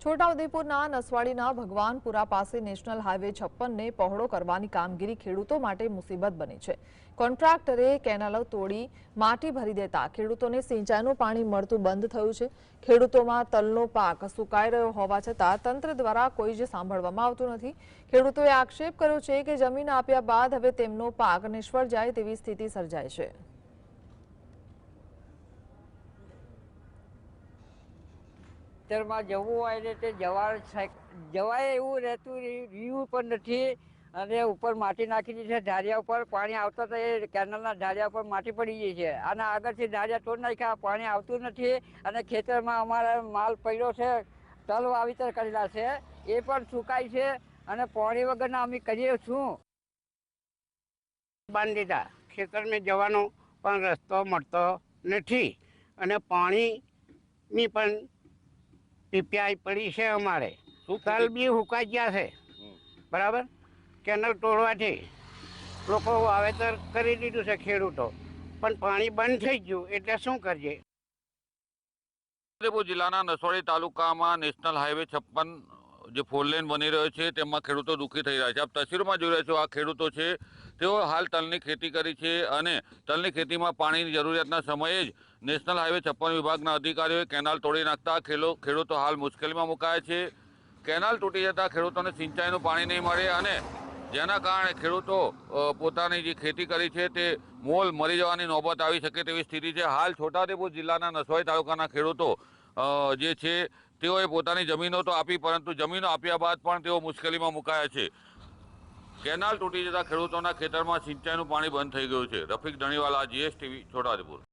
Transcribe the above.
છોટાઉદેપુરના નસવાડીના ભગવાનપુરા પાસે national highway 56 ને પહોળો કરવાની કામગીરી ખેડૂતો માટે મુસીબત બની છે। કોન્ટ્રાક્ટરે કેનાલો તોડી માટી ભરી દેતા ખેડૂતોને સિંચાઈનું પાણી મળતું બંધ થયું છે। ખેડૂતોમાં તલનો પાક સુકાઈ રહ્યો હોવા છતાં તંત્ર દ્વારા કોઈ જ સાંભળવામાં આવતું નથી। ખેડૂતોએ આક્ષેપ કર્યો છે કે જમીન આપ્યા બાદ હવે તેમનો પાક નિષ્ફળ જાય તેવી સ્થિતિ સર્જાય છે। ખેતરમાં જવું હોય ને તે જવાય એવું રહેતું રહ્યું પણ નથી। અને ઉપર માટી નાખી દીધી છે, ઢાળિયા ઉપર પાણી આવતા તો એ કેનાલના ઢાળિયા ઉપર માટી પડી ગઈ છે અને આગળથી ઢાળિયા તોડ નાખ્યા, પાણી આવતું નથી। અને ખેતરમાં અમારે માલ પડ્યો છે, તલ વાવેતર કરેલા છે એ પણ સુકાય છે અને પાણી વગરના અમે કરીએ શું? બાંધી દીધા, ખેતરમાં જવાનો પણ રસ્તો મળતો નથી અને પાણીની પણ પીપિયાઈ પડી છે। અમારે તલ બી સુકાઈ ગયા છે, બરાબર। કેનલ તોડવાથી લોકો વાવેતર કરી દીધું છે ખેડૂતો, પણ પાણી બંધ થઈ ગયું એટલે શું કરીએ? છોટાઉદેપુર જિલ્લાના નસવાડી તાલુકામાં નેશનલ હાઈવે 56 જે 4 લેન બની રહ્યો છે તેમાં ખેડૂતો દુઃખી થઈ રહ્યા છે। આપ તસવીરમાં જોઈ રહ્યા છો, આ ખેડૂતો છે, તેઓ હાલ તલની ખેતી કરી છે અને તલની ખેતીમાં પાણીની જરૂરિયાતના સમયે જ નેશનલ હાઈવે 56 વિભાગના અધિકારીઓએ કેનાલ તોડી નાખતા ખેડૂતો હાલ મુશ્કેલીમાં મુકાયા છે। કેનાલ તૂટી જતાં ખેડૂતોને સિંચાઈનું પાણી નહીં મળે અને જેના કારણે ખેડૂતો પોતાની જે ખેતી કરી છે તે મોલ મરી જવાની નોબત આવી શકે તેવી સ્થિતિ છે। હાલ છોટાઉદેપુર જિલ્લાના નસવાડી તાલુકાના ખેડૂતો જે છે તેઓએ પોતાની જમીનો તો આપી, પરંતુ જમીનો આપ્યા બાદ પણ તેઓ મુશ્કેલીમાં મુકાયા છે। કેનાલ તૂટી જતાં ખેડૂતોના ખેતરમાં સિંચાઈનું પાણી બંધ થઈ ગયું છે। રફીક ધણીવાલા, GSTV, છોટાઉદેપુર।